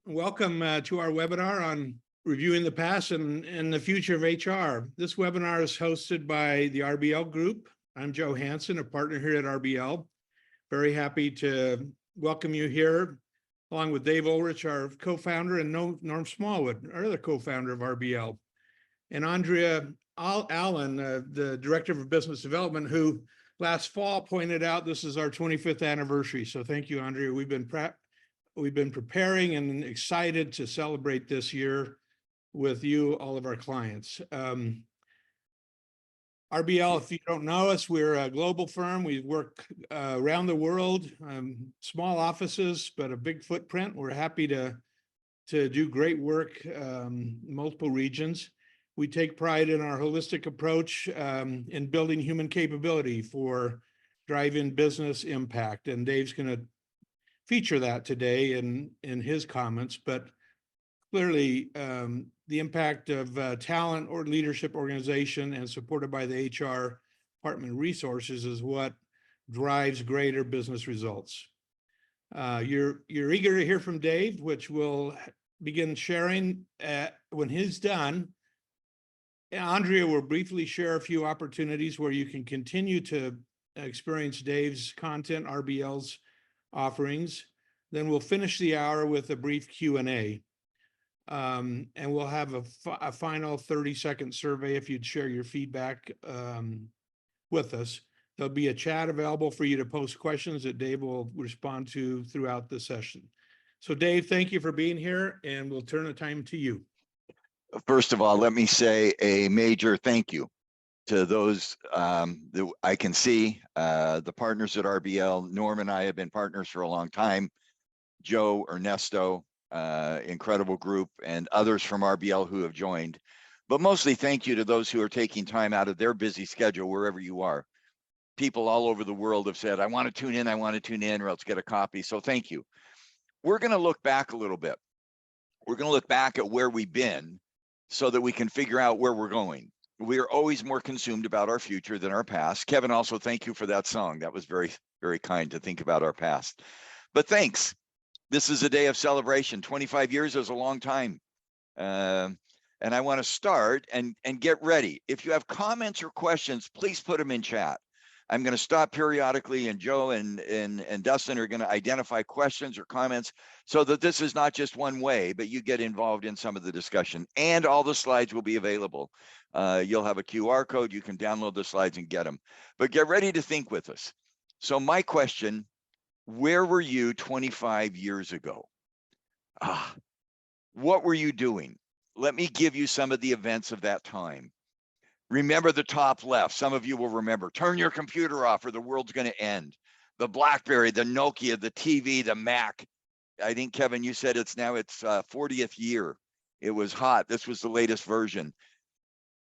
Welcome to our webinar on reviewing the past and the future of HR. This webinar is hosted by the RBL Group. I'm Joe Hansen, a partner here at RBL. Very happy to welcome you here, along with Dave Ulrich, our co-founder, and Norm Smallwood, our other co-founder of RBL, and Andrea Allen, the Director of Business Development, who last fall pointed out this is our 25th anniversary. So thank you, Andrea. We've been preparing and excited to celebrate this year with you, all of our clients. RBL, if you don't know us, we're a global firm. We work around the world, small offices, but a big footprint. We're happy to do great work in multiple regions. We take pride in our holistic approach in building human capability for driving business impact. And Dave's going to feature that today in his comments, but clearly the impact of talent or leadership organization and supported by the HR department resources is what drives greater business results. You're eager to hear from Dave, which we'll begin sharing when he's done. Andrea will briefly share a few opportunities where you can continue to experience Dave's content, RBL's offerings. Then we'll finish the hour with a brief Q&A. And we'll have a final 30-second survey if you'd share your feedback with us. There'll be a chat available for you to post questions that Dave will respond to throughout the session. So Dave, thank you for being here, and we'll turn the time to you. First of all, let me say a major thank you to those that I can see, the partners at RBL. Norm and I have been partners for a long time. Joe, Ernesto, incredible group, and others from RBL who have joined. But mostly thank you to those who are taking time out of their busy schedule, wherever you are. People all over the world have said, I want to tune in, or else get a copy. So thank you. We're going to look back a little bit. We're going to look back at where we've been so that we can figure out where we're going. We are always more consumed about our future than our past. Kevin, also thank you for that song. That was very, very kind to think about our past. But thanks. This is a day of celebration. 25 years is a long time. And I want to start and get ready. If you have comments or questions, please put them in chat. I'm going to stop periodically, and Joe and Dustin are going to identify questions or comments so that this is not just one way, but you get involved in some of the discussion. And all the slides will be available. You'll have a QR code. You can download the slides and get them. But get ready to think with us. So my question, where were you 25 years ago? What were you doing? Let me give you some of the events of that time. Remember the top left. Some of you will remember. Turn your computer off or the world's going to end. The BlackBerry, the Nokia, the TV, the Mac. I think, Kevin, you said it's 40th year. It was hot. This was the latest version.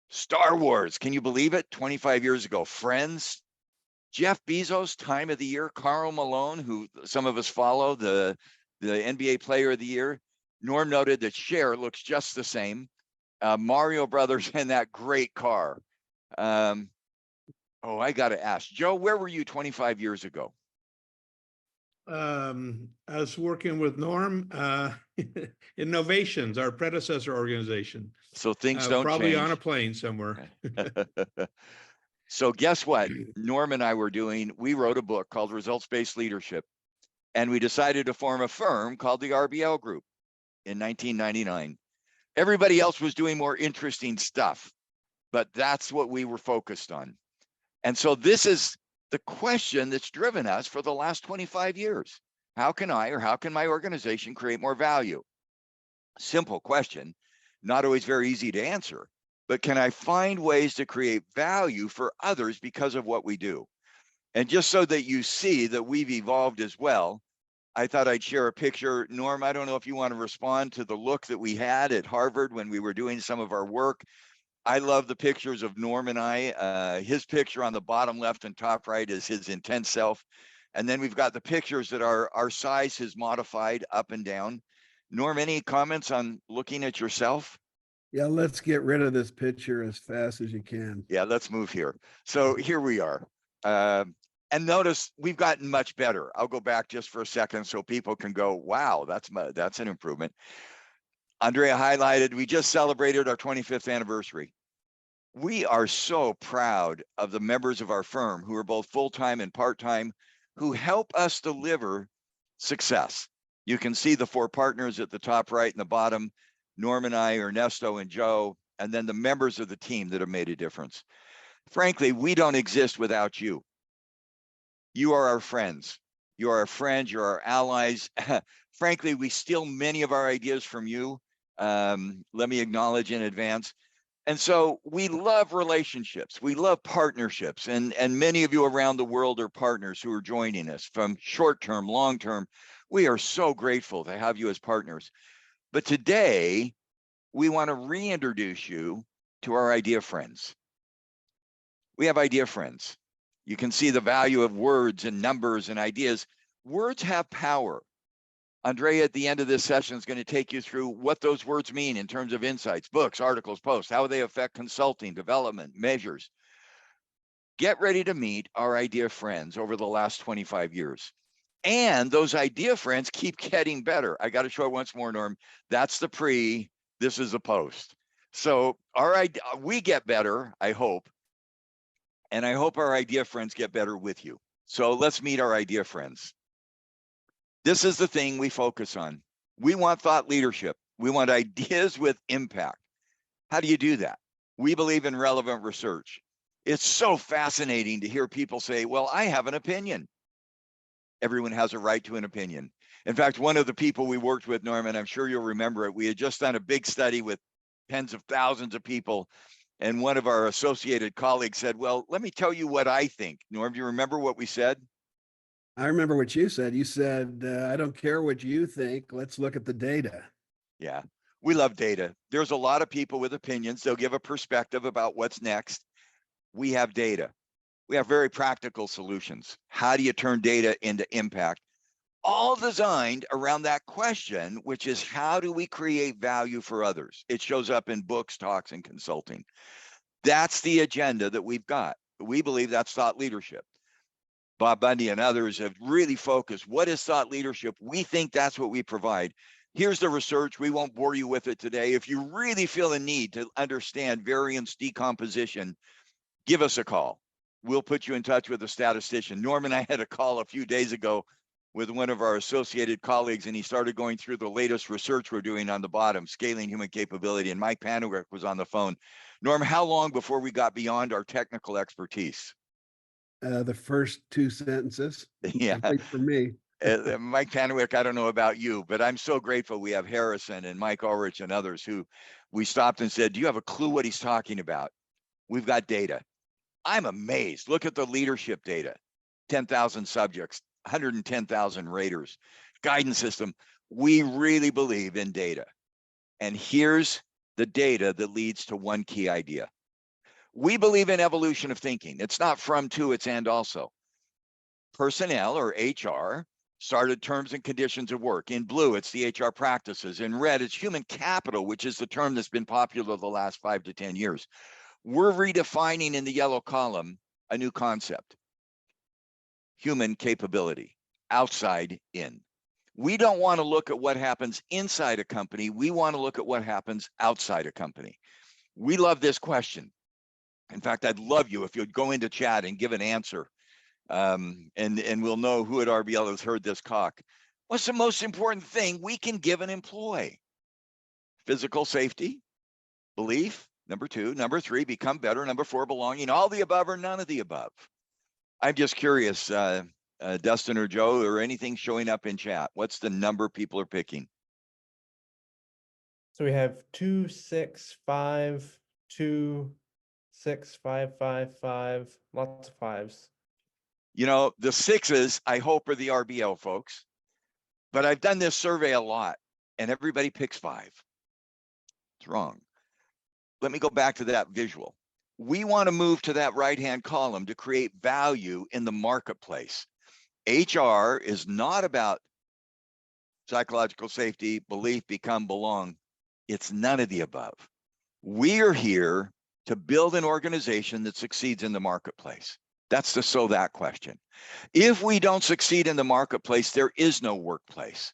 Star Wars. Can you believe it? 25 years ago. Friends. Jeff Bezos, time of the year. Karl Malone, who some of us follow, the NBA player of the year. Norm noted that Cher looks just the same. Mario Brothers and that great car. I got to ask, Joe, where were you 25 years ago? I was working with Norm, Innovations, our predecessor organization. So things don't probably change. On a plane somewhere. So guess what? Norm and I we wrote a book called Results-Based Leadership, and we decided to form a firm called the RBL Group in 1999. Everybody else was doing more interesting stuff, but that's what we were focused on. And so this is the question that's driven us for the last 25 years. How can my organization create more value? Simple question, not always very easy to answer, but can I find ways to create value for others because of what we do? And just so that you see that we've evolved as well, I thought I'd share a picture. Norm, I don't know if you want to respond to the look that we had at Harvard when we were doing some of our work. I love the pictures of Norm and I. His picture on the bottom left and top right is his intense self. And then we've got the pictures that our size has modified up and down. Norm, any comments on looking at yourself? Yeah, let's get rid of this picture as fast as you can. Yeah, let's move here. So here we are. And notice we've gotten much better. I'll go back just for a second so people can go, wow, that's an improvement. Andrea highlighted, we just celebrated our 25th anniversary. We are so proud of the members of our firm who are both full-time and part-time, who help us deliver success. You can see the 4 partners at the top right and the bottom, Norm and I, Ernesto and Joe, and then the members of the team that have made a difference. Frankly, we don't exist without you. You are our friends. You are our friends, you're our allies. Frankly, we steal many of our ideas from you. Let me acknowledge in advance. And so we love relationships. We love partnerships. And many of you around the world are partners who are joining us from short-term, long-term. We are so grateful to have you as partners. But today, we want to reintroduce you to our idea friends. We have idea friends. You can see the value of words and numbers and ideas. Words have power. Andrea, at the end of this session, is going to take you through what those words mean in terms of insights, books, articles, posts, how they affect consulting, development, measures. Get ready to meet our idea friends over the last 25 years. And those idea friends keep getting better. I got to show it once more, Norm. That's the pre, this is the post. So we get better, I hope. And I hope our idea friends get better with you. So let's meet our idea friends. This is the thing we focus on. We want thought leadership. We want ideas with impact. How do you do that? We believe in relevant research. It's so fascinating to hear people say, well, I have an opinion. Everyone has a right to an opinion. In fact, one of the people we worked with, Norman, I'm sure you'll remember it, we had just done a big study with tens of thousands of people. And one of our associated colleagues said, well, let me tell you what I think. Norm, do you remember what we said? I remember what you said. You said, I don't care what you think. Let's look at the data. Yeah, we love data. There's a lot of people with opinions. They'll give a perspective about what's next. We have data. We have very practical solutions. How do you turn data into impact? All designed around that question, which is how do we create value for others? It shows up in books, talks, and consulting. That's the agenda that we've got. We believe that's thought leadership. Bob Bundy and others have really focused. What is thought leadership? We think that's what we provide. Here's the research. We won't bore you with it today. If you really feel a need to understand variance decomposition, give us a call. We'll put you in touch with a statistician. Norm and I had a call a few days ago with one of our associated colleagues, and he started going through the latest research we're doing on the bottom, scaling human capability, and Mike Panewick was on the phone. Norm, how long before we got beyond our technical expertise? The first 2 sentences. Yeah. I think for me. Mike Panewick, I don't know about you, but I'm so grateful we have Harrison and Mike Ulrich and others who we stopped and said, do you have a clue what he's talking about? We've got data. I'm amazed. Look at the leadership data. 10,000 subjects, 110,000 raters, guidance system. We really believe in data. And here's the data that leads to one key idea. We believe in evolution of thinking. It's not from, to, it's and also. Personnel, or HR, started terms and conditions of work. In blue, it's the HR practices. In red, it's human capital, which is the term that's been popular the last 5 to 10 years. We're redefining in the yellow column a new concept. Human capability, outside in. We don't want to look at what happens inside a company. We want to look at what happens outside a company. We love this question. In fact, I'd love you if you'd go into chat and give an answer. And we'll know who at RBL has heard this talk. What's the most important thing we can give an employee? Physical safety, belief, number 2. Number 3, become better. Number 4, belonging. All the above or none of the above. I'm just curious, Dustin or Joe, or anything showing up in chat. What's the number people are picking? So we have 2, 6, 5, 2, 6, 5, 5, 5, lots of 5s. You know, the 6s, I hope, are the RBL folks. But I've done this survey a lot, and everybody picks 5. It's wrong. Let me go back to that visual. We want to move to that right-hand column to create value in the marketplace. HR is not about psychological safety, belief, become, belong. It's none of the above. We are here to build an organization that succeeds in the marketplace. That's the so that question. If we don't succeed in the marketplace, there is no workplace.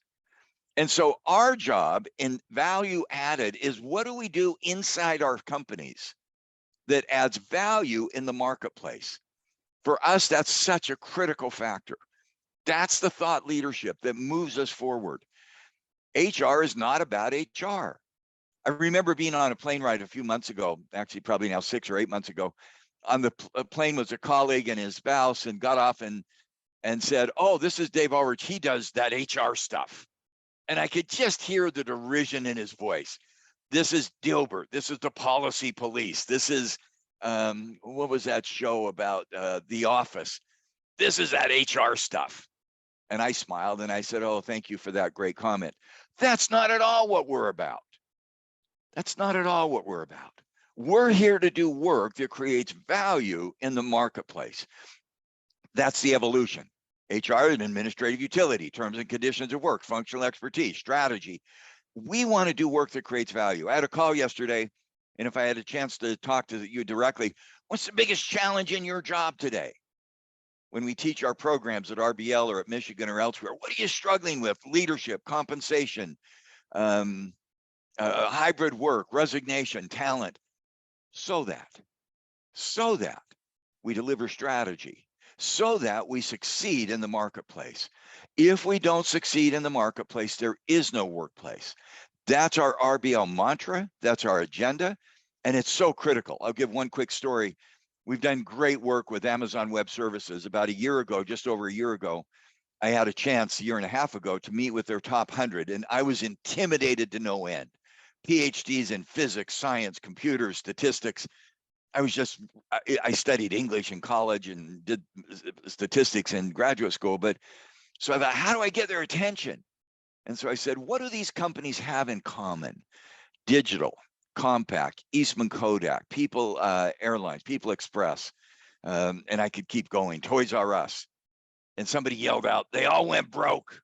And so our job in value added is, what do we do inside our companies that adds value in the marketplace? For us, that's such a critical factor. That's the thought leadership that moves us forward. HR is not about HR. I remember being on a plane ride a few months ago, actually probably now 6 or 8 months ago. On the plane was a colleague and his spouse, and got off and said, "Oh, this is Dave Ulrich. He does that HR stuff." And I could just hear the derision in his voice. This is Dilbert. This is the policy police. This is, what was that show about, The Office? This is that HR stuff. And I smiled and I said, "Oh, thank you for that great comment." That's not at all what we're about. That's not at all what we're about. We're here to do work that creates value in the marketplace. That's the evolution. HR is an administrative utility, terms and conditions of work, functional expertise, strategy. We want to do work that creates value. I had a call yesterday, and if I had a chance to talk to you directly, what's the biggest challenge in your job today? When we teach our programs at RBL or at Michigan or elsewhere, what are you struggling with? Leadership, compensation, hybrid work, resignation, talent. So that we deliver strategy, so that we succeed in the marketplace. If we don't succeed in the marketplace, there is no workplace. That's our RBL mantra. That's our agenda. And it's so critical. I'll give one quick story. We've done great work with Amazon Web Services. About a year ago, just over a year ago, I had a chance a year and a half ago to meet with their top 100, and I was intimidated to no end. PhDs in physics, science, computers, statistics. I studied English in college and did statistics in graduate school. But so I thought, how do I get their attention? And so I said, what do these companies have in common? Digital, Compaq, Eastman Kodak, People Airlines, People Express, and I could keep going, Toys R Us. And somebody yelled out, they all went broke.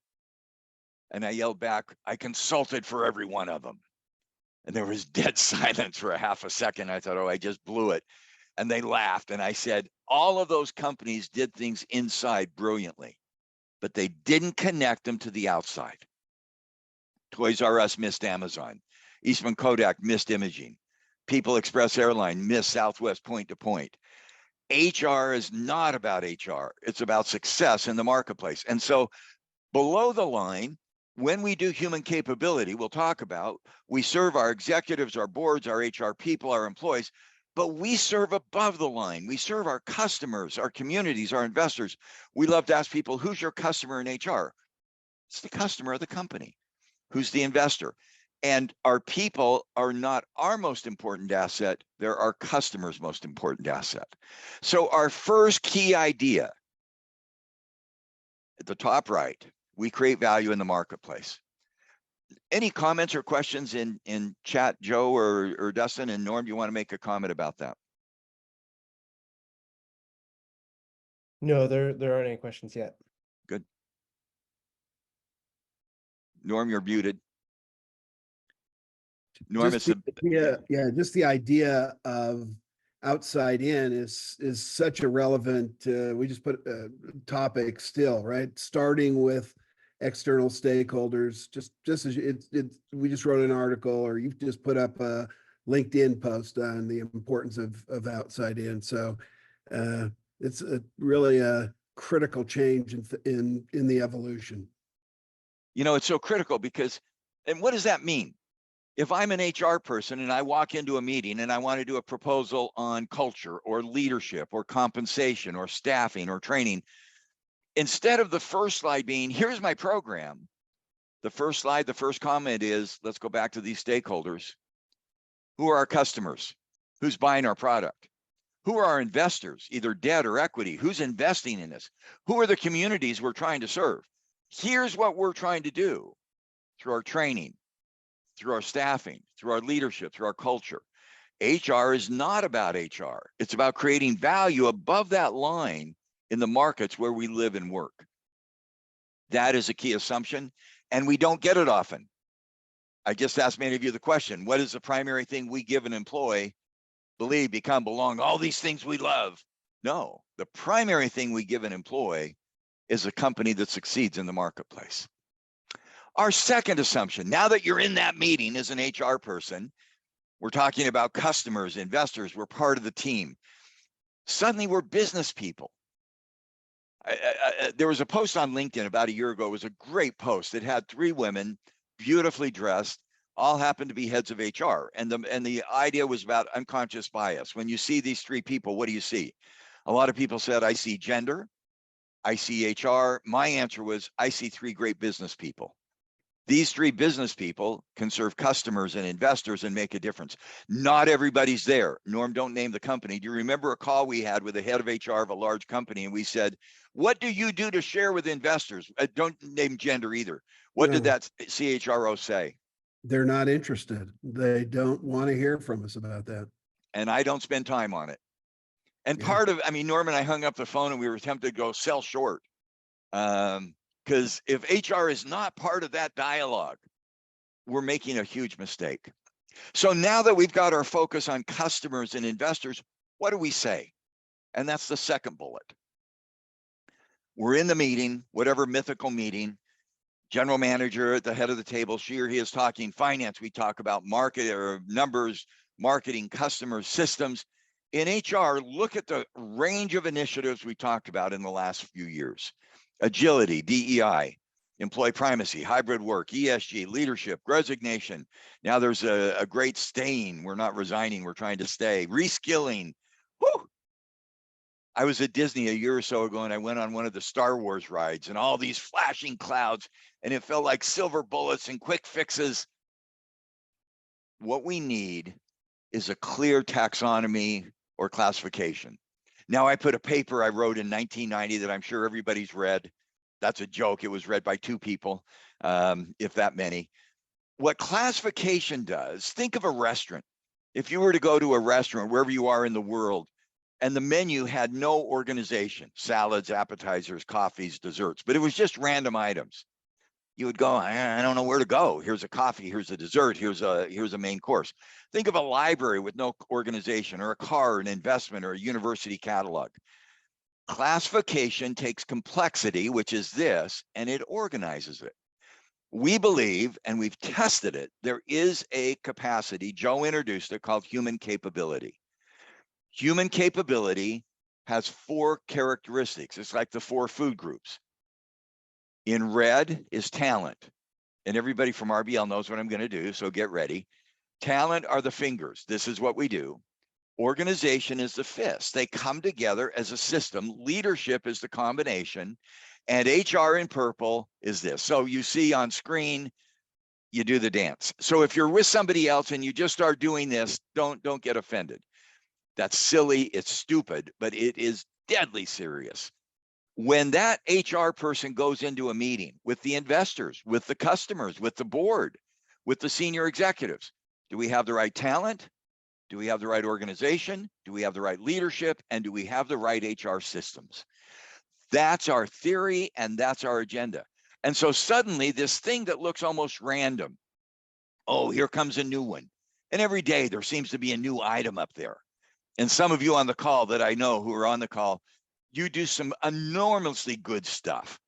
And I yelled back, I consulted for every one of them. And there was dead silence for a half a second. I thought, oh, I just blew it. And they laughed. And I said, all of those companies did things inside brilliantly, but they didn't connect them to the outside. Toys R Us missed Amazon. Eastman Kodak missed imaging. People Express Airline missed Southwest point to point. HR is not about HR. It's about success in the marketplace. And so below the line, when we do human capability, we'll talk about, we serve our executives, our boards, our HR people, our employees, but we serve above the line. We serve our customers, our communities, our investors. We love to ask people, who's your customer in HR? It's the customer of the company. Who's the investor? And our people are not our most important asset. They're our customers' most important asset. So our first key idea at the top right, we create value in the marketplace. Any comments or questions in chat, Joe or Dustin? And Norm, you want to make a comment about that? No, there aren't any questions yet. Good. Norm, you're muted. Norm, Just the idea of outside in is such a relevant, we just put a topic still, right? Starting with external stakeholders, just as we just wrote an article, or you've just put up a LinkedIn post on the importance of outside in. So it's really a critical change in the evolution. You know, it's so critical because, and what does that mean? If I'm an HR person and I walk into a meeting and I want to do a proposal on culture or leadership or compensation or staffing or training, instead of the first slide being, here's my program, the first slide, the first comment is, let's go back to these stakeholders. Who are our customers? Who's buying our product? Who are our investors, either debt or equity? Who's investing in us? Who are the communities we're trying to serve? Here's what we're trying to do through our training, through our staffing, through our leadership, through our culture. HR is not about HR. It's about creating value above that line in the markets where we live and work. That is a key assumption, and we don't get it often. I just asked many of you the question, what is the primary thing we give an employee? Believe, become, belong, all these things we love. No, the primary thing we give an employee is a company that succeeds in the marketplace. Our second assumption, now that you're in that meeting as an HR person, we're talking about customers, investors, we're part of the team. Suddenly we're business people. There was a post on LinkedIn about a year ago. It was a great post. It had 3 women, beautifully dressed, all happened to be heads of HR. And the idea was about unconscious bias. When you see these 3 people, what do you see? A lot of people said, I see gender, I see HR. My answer was, I see 3 great business people. These 3 business people can serve customers and investors and make a difference. Not everybody's there. Norm, don't name the company. Do you remember a call we had with the head of HR of a large company? And we said, what do you do to share with investors? Don't name gender either. What did No. that CHRO say? They're not interested. They don't want to hear from us about that. And I don't spend time on it. And Yeah. part of, I mean, Norm and I hung up the phone and we were tempted to go sell short. Because if HR is not part of that dialogue, we're making a huge mistake. So now that we've got our focus on customers and investors, what do we say? And that's the second bullet. We're in the meeting, whatever mythical meeting, general manager at the head of the table, she or he is talking finance. We talk about market or numbers, marketing, customers, systems. In HR, look at the range of initiatives we talked about in the last few years. Agility, DEI, employee primacy, hybrid work, ESG, leadership, resignation. Now there's a great staying. We're not resigning, we're trying to stay. Reskilling. Woo! I was at Disney a year or so ago and I went on one of the Star Wars rides and all these flashing clouds and it felt like silver bullets and quick fixes. What we need is a clear taxonomy or classification. Now I put a paper I wrote in 1990 that I'm sure everybody's read. That's a joke. It was read by 2 people, if that many. What classification does, think of a restaurant. If you were to go to a restaurant, wherever you are in the world, and the menu had no organization, salads, appetizers, coffees, desserts, but it was just random items. You would go, I don't know where to go. Here's a coffee, here's a dessert, here's a main course. Think of a library with no organization, or a car, an investment, or a university catalog. Classification takes complexity, which is this, and it organizes it. We believe, and we've tested it, there is a capacity, Joe introduced it, called human capability. Human capability has 4 characteristics. It's like the 4 food groups. In red is talent. And everybody from RBL knows what I'm going to do, so get ready. Talent are the fingers. This is what we do. Organization is the fist. They come together as a system. Leadership is the combination. And HR in purple is this. So you see on screen, you do the dance. So if you're with somebody else and you just start doing this, don't get offended. That's silly, it's stupid, but it is deadly serious. When that HR person goes into a meeting with the investors, with the customers, with the board, with the senior executives, do we have the right talent? Do we have the right organization? Do we have the right leadership? And do we have the right HR systems? That's our theory and that's our agenda. And so suddenly this thing that looks almost random, oh, here comes a new one. And every day there seems to be a new item up there. And some of you on the call that I know who are on the call, you do some enormously good stuff.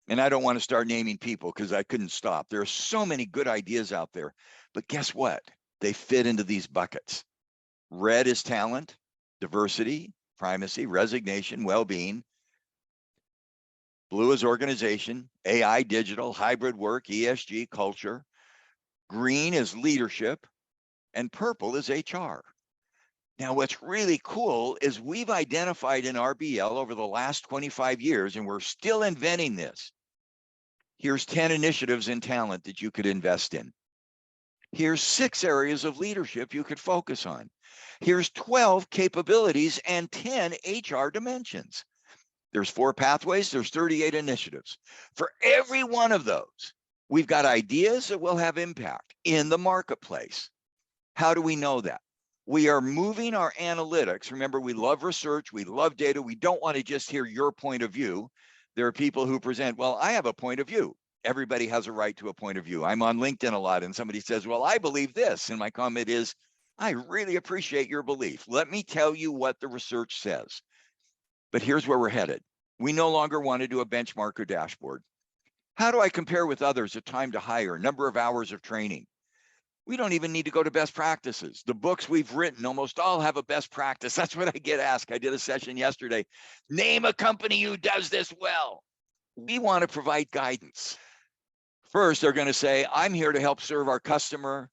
And I don't want to start naming people because I couldn't stop. There are so many good ideas out there. But guess what? They fit into these buckets. Red is talent, diversity, primacy, resignation, well-being. Blue is organization, AI, digital, hybrid work, ESG, culture. Green is leadership, and purple is HR. Now, what's really cool is we've identified in RBL over the last 25 years, and we're still inventing this. Here's 10 initiatives in talent that you could invest in. Here's 6 areas of leadership you could focus on. Here's 12 capabilities and 10 HR dimensions. There's 4 pathways, there's 38 initiatives. For every one of those, we've got ideas that will have impact in the marketplace. How do we know that? We are moving our analytics. Remember, we love research, we love data. We don't want to just hear your point of view. There are people who present, well, I have a point of view. Everybody has a right to a point of view. I'm on LinkedIn a lot and somebody says, well, I believe this. And my comment is, I really appreciate your belief. Let me tell you what the research says. But here's where we're headed. We no longer want to do a benchmark or dashboard. How do I compare with others at time to hire, number of hours of training? We don't even need to go to best practices. The books we've written almost all have a best practice. That's what I get asked. I did a session yesterday. Name a company who does this well. We want to provide guidance. First, they're going to say, I'm here to help serve our customer,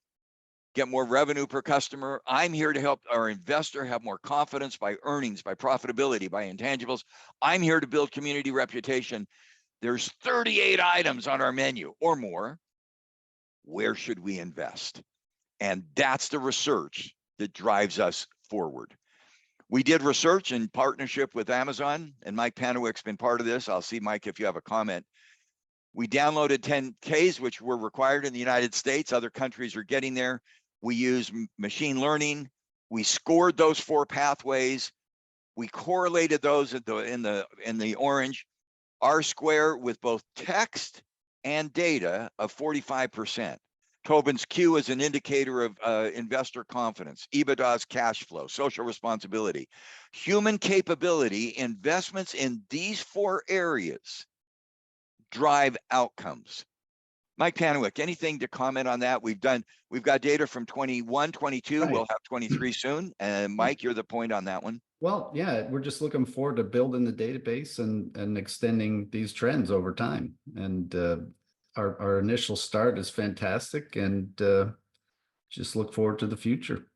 get more revenue per customer. I'm here to help our investor have more confidence by earnings, by profitability, by intangibles. I'm here to build community reputation. There's 38 items on our menu or more. Where should we invest? And that's the research that drives us forward. We did research in partnership with Amazon, and Mike Panawick's been part of this. I'll see, Mike, if you have a comment. We downloaded 10Ks, which were required in the United States. Other countries are getting there. We use machine learning. We scored those 4 pathways. We correlated those in the orange, R-square with both text and data of 45%. Tobin's Q is an indicator of investor confidence, EBITDA's cash flow, social responsibility, human capability. Investments in these 4 areas drive outcomes. Mike Panawick, anything to comment on that? We've got data from 21, 22, Right. We'll have 23 soon. And Mike, you're the point on that one. Well, yeah, we're just looking forward to building the database and extending these trends over time. And our initial start is fantastic, and just look forward to the future.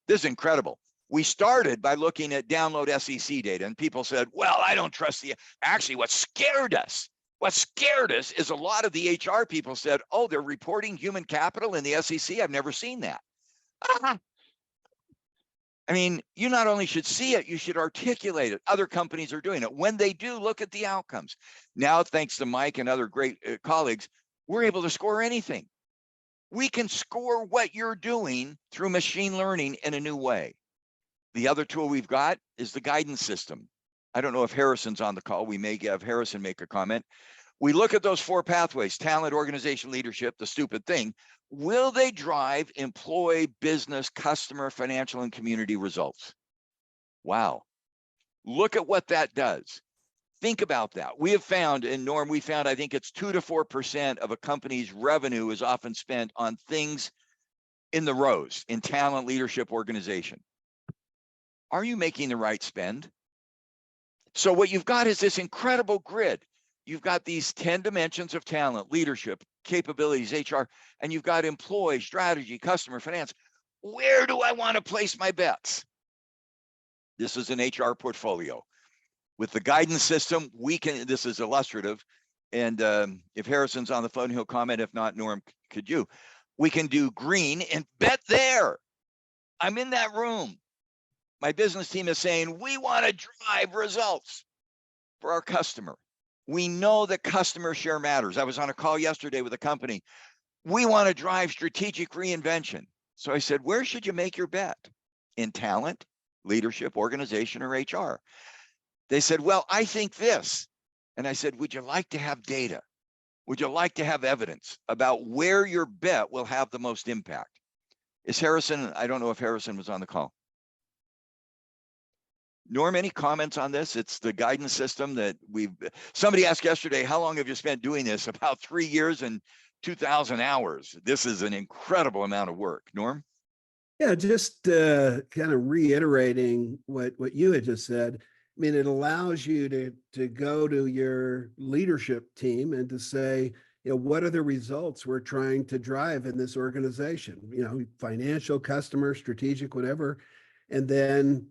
This is incredible. We started by looking at download SEC data, and people said, well, I don't trust actually what scared us is a lot of the HR people said, oh, they're reporting human capital in the SEC. I've never seen that. I mean, you not only should see it, you should articulate it. Other companies are doing it. When they do, look at the outcomes. Now, thanks to Mike and other great colleagues, we're able to score anything. We can score what you're doing through machine learning in a new way. The other tool we've got is the guidance system. I don't know if Harrison's on the call. We may have Harrison make a comment. We look at those 4 pathways: talent, organization, leadership, the stupid thing. Will they drive employee, business, customer, financial, and community results? Wow. Look at what that does. Think about that. We have found, and Norm, I think it's 2 to 4% of a company's revenue is often spent on things in the rows, in talent, leadership, organization. Are you making the right spend? So what you've got is this incredible grid. You've got these 10 dimensions of talent, leadership, capabilities, HR, and you've got employee, strategy, customer, finance. Where do I want to place my bets? This is an HR portfolio. With the guidance system, this is illustrative. And if Harrison's on the phone, he'll comment. If not, Norm, could you? We can do green and bet there. I'm in that room. My business team is saying, we want to drive results for our customer. We know that customer share matters. I was on a call yesterday with a company. We want to drive strategic reinvention. So I said, where should you make your bet? In talent, leadership, organization, or HR? They said, well, I think this. And I said, would you like to have data? Would you like to have evidence about where your bet will have the most impact? Is Harrison, I don't know if Harrison was on the call. Norm, any comments on this? It's the guidance system that somebody asked yesterday, how long have you spent doing this? About 3 years and 2,000 hours. This is an incredible amount of work. Norm? Yeah, just kind of reiterating what you had just said. I mean, it allows you to go to your leadership team and to say, what are the results we're trying to drive in this organization? Financial, customer, strategic, whatever, and then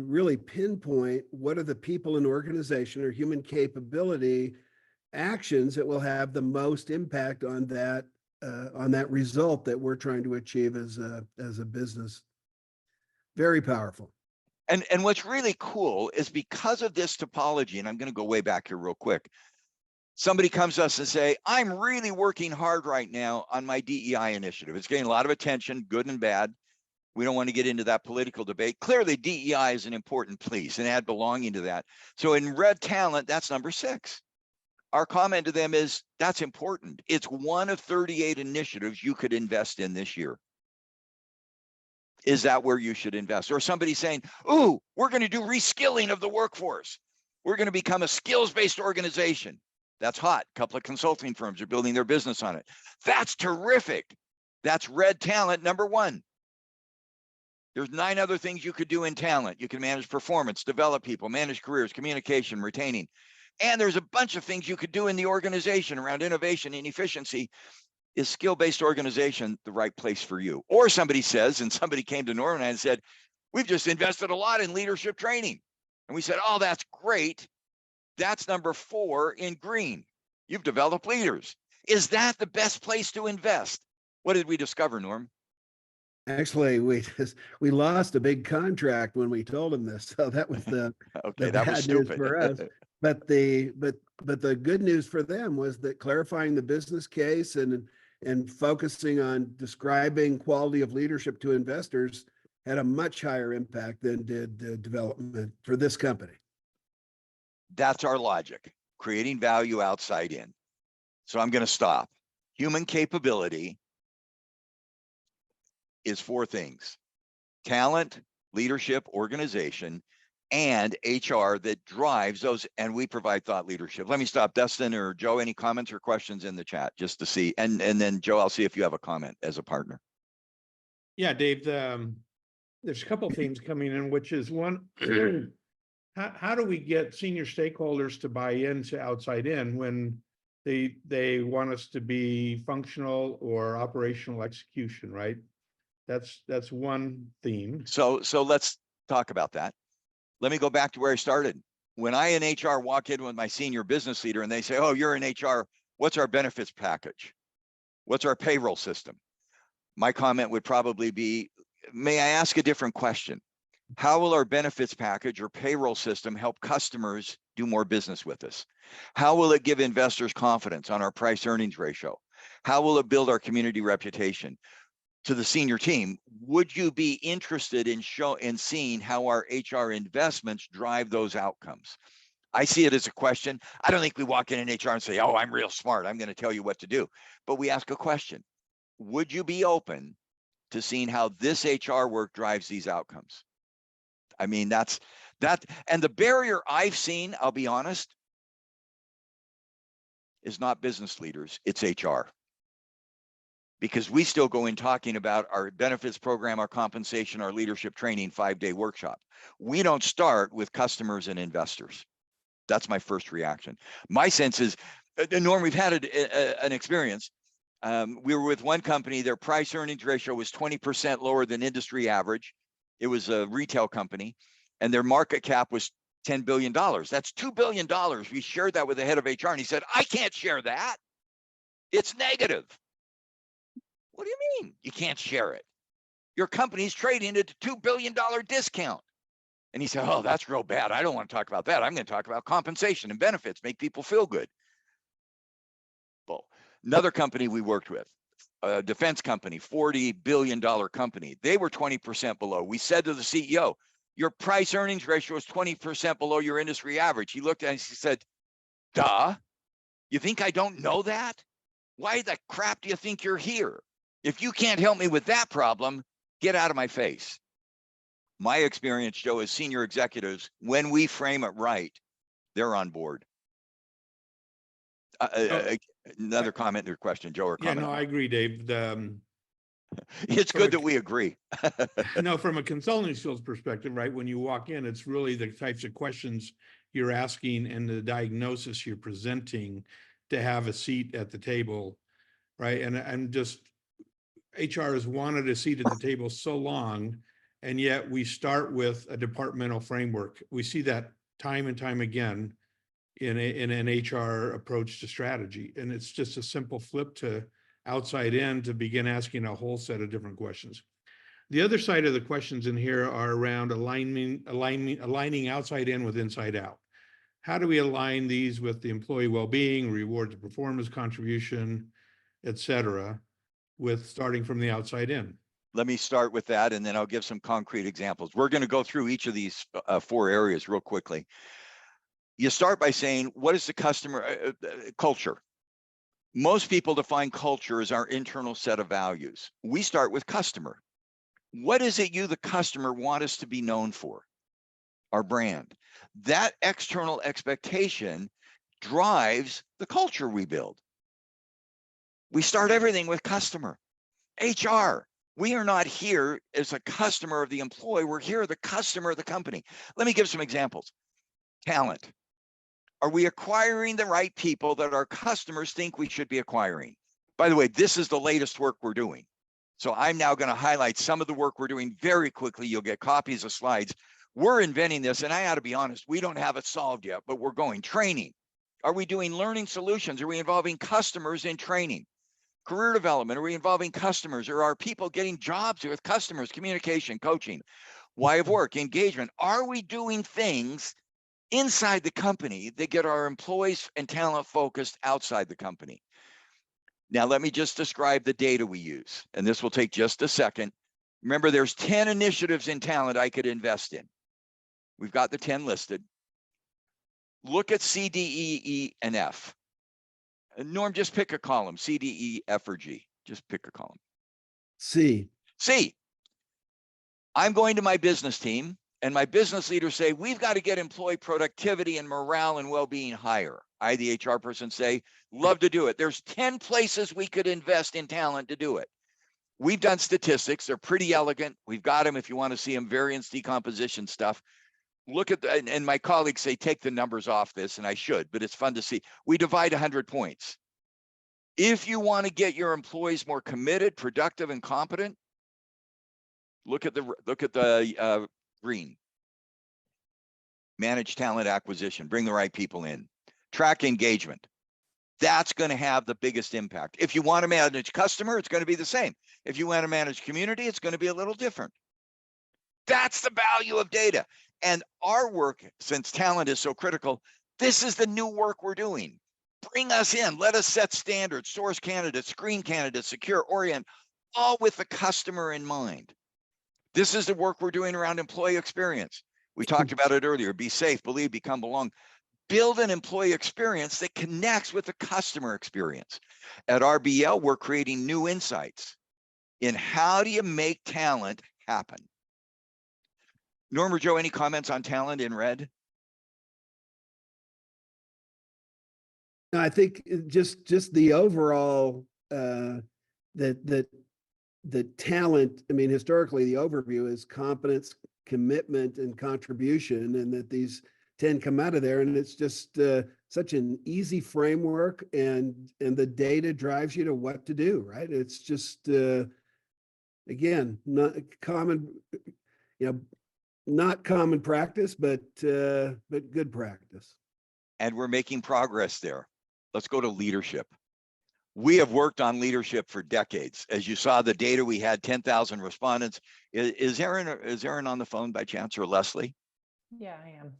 really pinpoint what are the people in organization or human capability actions that will have the most impact on that result that we're trying to achieve as a business. Very powerful. And what's really cool is because of this topology, and I'm going to go way back here real quick. Somebody comes to us and say, I'm really working hard right now on my DEI initiative. It's getting a lot of attention, good and bad. We don't want to get into that political debate. Clearly, DEI is an important piece and add belonging to that. So in red talent, that's number 6. Our comment to them is, that's important. It's one of 38 initiatives you could invest in this year. Is that where you should invest? Or somebody saying, ooh, we're going to do reskilling of the workforce. We're going to become a skills-based organization. That's hot. A couple of consulting firms are building their business on it. That's terrific. That's red talent number one. There's 9 other things you could do in talent. You can manage performance, develop people, manage careers, communication, retaining. And there's a bunch of things you could do in the organization around innovation and efficiency. Is skill-based organization the right place for you? Or somebody says, and somebody came to Norman and said, we've just invested a lot in leadership training. And we said, oh, that's great. That's number 4 in green. You've developed leaders. Is that the best place to invest? What did we discover, Norm? Actually, we lost a big contract when we told him this. So that was the Okay, that was bad news stupid. for us. But the good news for them was that clarifying the business case and focusing on describing quality of leadership to investors had a much higher impact than did development for this company. That's our logic, creating value outside in. So I'm going to stop. Human capability is 4 things: talent, leadership, organization, and HR that drives those. And we provide thought leadership. Let me stop. Dustin or Joe, any comments or questions in the chat just to see? And then Joe, I'll see if you have a comment as a partner. Yeah, Dave, there's a couple themes coming in, which is one, how do we get senior stakeholders to buy into outside in when they want us to be functional or operational execution, right? That's one theme. So let's talk about that. Let me go back to where I started. When I in HR walk in with my senior business leader and they say, oh, you're in HR, what's our benefits package? What's our payroll system? My comment would probably be, may I ask a different question? How will our benefits package or payroll system help customers do more business with us? How will it give investors confidence on our price earnings ratio? How will it build our community reputation? To the senior team, would you be interested in seeing how our HR investments drive those outcomes? I see it as a question. I don't think we walk in HR and say, oh, I'm real smart, I'm going to tell you what to do. But we ask a question. Would you be open to seeing how this HR work drives these outcomes? I mean, that's that. And the barrier I've seen, I'll be honest, is not business leaders, it's HR. Because we still go in talking about our benefits program, our compensation, our leadership training, 5-day workshop. We don't start with customers and investors. That's my first reaction. My sense is, Norm, we've had an experience. We were with one company, their price earnings ratio was 20% lower than industry average. It was a retail company, and their market cap was $10 billion. That's $2 billion. We shared that with the head of HR, and he said, I can't share that. It's negative. What do you mean you can't share it? Your company's trading at a $2 billion discount. And he said, oh, that's real bad. I don't want to talk about that. I'm going to talk about compensation and benefits, make people feel good. Well, another company we worked with, a defense company, $40 billion company, they were 20% below. We said to the CEO, your price earnings ratio is 20% below your industry average. He looked at us, he said, duh, you think I don't know that? Why the crap do you think you're here? If you can't help me with that problem, get out of my face. My experience, Joe, is senior executives, when we frame it right, they're on board. Another comment or question, Joe, or comment? Yeah, no, I agree, Dave. It's good that we agree. No, from a consulting skills perspective, right? When you walk in, it's really the types of questions you're asking and the diagnosis you're presenting to have a seat at the table, right? And I'm just, HR has wanted a seat at the table so long, and yet we start with a departmental framework. We see that time and time again in an HR approach to strategy. And it's just a simple flip to outside in to begin asking a whole set of different questions. The other side of the questions in here are around aligning outside in with inside out. How do we align these with the employee well-being, rewards and performance contribution, et cetera, with starting from the outside in? Let me start with that, and then I'll give some concrete examples. We're going to go through each of these 4 areas real quickly. You start by saying, what is the customer culture? Most people define culture as our internal set of values. We start with customer. What is it you, the customer, want us to be known for? Our brand. That external expectation drives the culture we build. We start everything with customer. HR. We are not here as a customer of the employee. We're here the customer of the company. Let me give some examples. Talent. Are we acquiring the right people that our customers think we should be acquiring? By the way, this is the latest work we're doing. So I'm now going to highlight some of the work we're doing very quickly. You'll get copies of slides. We're inventing this, and I ought to be honest, we don't have it solved yet, but we're going. Training. Are we doing learning solutions? Are we involving customers in training? Career development. Are we involving customers? Or are people getting jobs with customers? Communication, coaching, why of work, engagement. Are we doing things inside the company that get our employees and talent focused outside the company? Now, let me just describe the data we use, and this will take just a second. Remember, there's 10 initiatives in talent I could invest in. We've got the 10 listed. Look at C, D, E, E, and F. Norm, just pick a column, C, D, E, F, or G. Just pick a column. C. C. I'm going to my business team, and my business leaders say, we've got to get employee productivity and morale and well-being higher. I, the HR person, say, love to do it. There's 10 places we could invest in talent to do it. We've done statistics. They're pretty elegant. We've got them if you want to see them, variance decomposition stuff. Look at the, and my colleagues say, take the numbers off this, and I should, but it's fun to see. We divide 100 points. If you want to get your employees more committed, productive, and competent, look at the green. Manage talent acquisition, bring the right people in. Track engagement. That's going to have the biggest impact. If you want to manage customer, it's going to be the same. If you want to manage community, it's going to be a little different. That's the value of data. And our work, since talent is so critical, this is the new work we're doing. Bring us in, let us set standards, source candidates, screen candidates, secure, orient, all with the customer in mind. This is the work we're doing around employee experience. We talked about it earlier, be safe, believe, become, belong. Build an employee experience that connects with the customer experience. At RBL, we're creating new insights in how do you make talent happen. Norm or Joe, any comments on talent in red? No, I think just the overall the talent. I mean, historically, the overview is competence, commitment, and contribution, and that these 10 come out of there, and it's just such an easy framework, and the data drives you to what to do, right? It's just again, not common, not common practice, but good practice. And we're making progress there. Let's go to leadership. We have worked on leadership for decades. As you saw the data, we had 10,000 respondents. Is Erin on the phone by chance, or Leslie? Yeah, I am.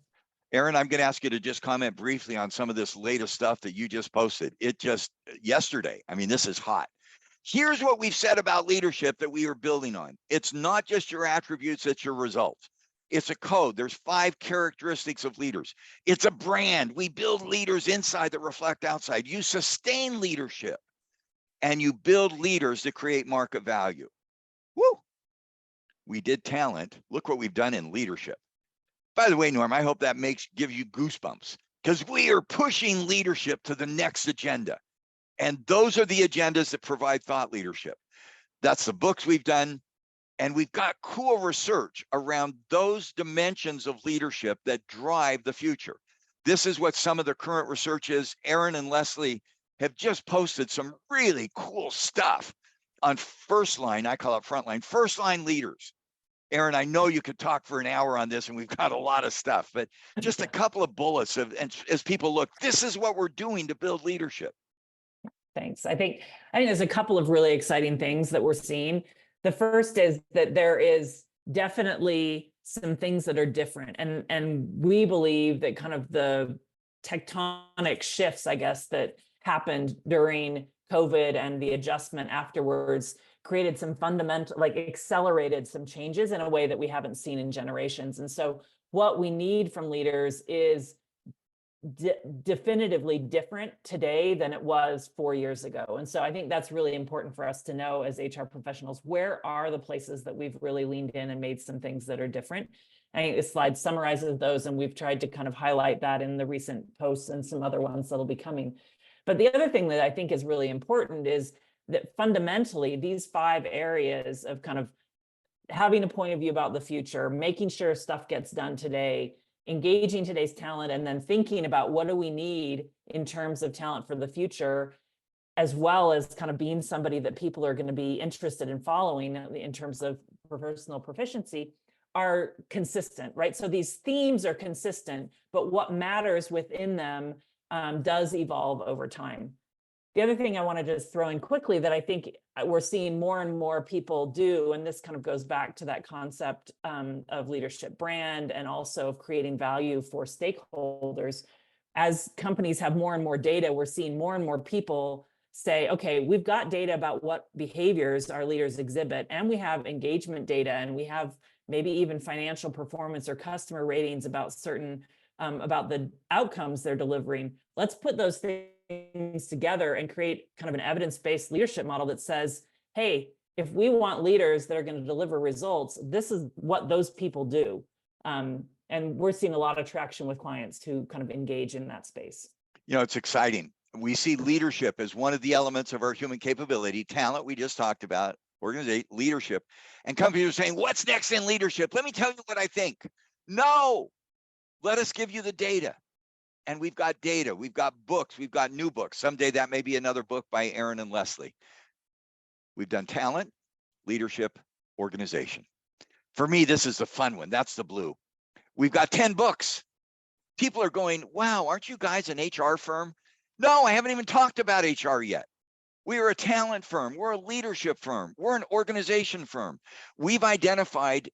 Erin, I'm going to ask you to just comment briefly on some of this latest stuff that you just posted. It just yesterday. I mean, this is hot. Here's what we've said about leadership that we are building on. It's not just your attributes, it's your results. It's a code. There's 5 characteristics of leaders. It's a brand. We build leaders inside that reflect outside. You sustain leadership, and you build leaders to create market value. Woo! We did talent. Look what we've done in leadership. By the way, Norm, I hope that gives you goosebumps, because we are pushing leadership to the next agenda. And those are the agendas that provide thought leadership. That's the books we've done. And we've got cool research around those dimensions of leadership that drive the future. This is what some of the current research is. Erin and Leslie have just posted some really cool stuff on first line. I call it frontline, first line leaders. Erin, I know you could talk for an hour on this, and we've got a lot of stuff, but just a couple of bullets of, and as people look, this is what we're doing to build leadership. Thanks. I think there's a couple of really exciting things that we're seeing. The first is that there is definitely some things that are different. And we believe that kind of the tectonic shifts, I guess, that happened during COVID and the adjustment afterwards created some fundamental, accelerated some changes in a way that we haven't seen in generations. And so what we need from leaders is definitively different today than it was 4 years ago. And so I think that's really important for us to know as HR professionals. Where are the places that we've really leaned in and made some things that are different? I think this slide summarizes those, and we've tried to kind of highlight that in the recent posts and some other ones that'll be coming. But the other thing that I think is really important is that fundamentally these 5 areas of kind of having a point of view about the future, making sure stuff gets done today, engaging today's talent, and then thinking about what do we need in terms of talent for the future, as well as kind of being somebody that people are going to be interested in following in terms of personal proficiency, are consistent, right? So these themes are consistent, but what matters within them does evolve over time. The other thing I want to just throw in quickly that I think we're seeing more and more people do, and this kind of goes back to that concept of leadership brand and also of creating value for stakeholders. As companies have more and more data, we're seeing more and more people say, okay, we've got data about what behaviors our leaders exhibit, and we have engagement data, and we have maybe even financial performance or customer ratings about certain, about the outcomes they're delivering. Let's put those things together and create kind of an evidence-based leadership model that says, hey, if we want leaders that are going to deliver results, this is what those people do. And we're seeing a lot of traction with clients who kind of engage in that space. You know, it's exciting. We see leadership as one of the elements of our human capability. Talent, we just talked about, organization, leadership. And companies are saying, what's next in leadership? Let me tell you what I think. No, let us give you the data. And we've got data, we've got books, we've got new books. Someday that may be another book by Aaron and Leslie. We've done talent, leadership, organization. For me, this is the fun one. That's the blue. We've got 10 books. People are going, wow, aren't you guys an HR firm? No, I haven't even talked about HR yet. We are a talent firm. We're a leadership firm. We're an organization firm. We've identified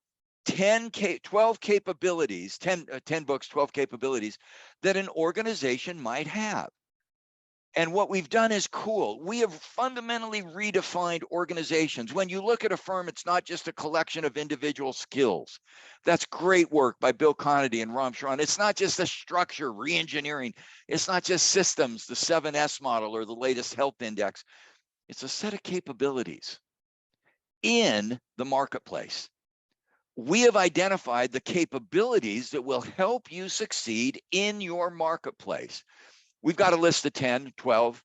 12 capabilities, 10 books, 12 capabilities that an organization might have. And what we've done is cool. We have fundamentally redefined organizations. When you look at a firm, it's not just a collection of individual skills. That's great work by Bill Conity and Ram Charan. It's not just a structure, re-engineering. It's not just systems, the 7S model or the latest health index. It's a set of capabilities in the marketplace. We have identified the capabilities that will help you succeed in your marketplace. We've got a list of 10, 12.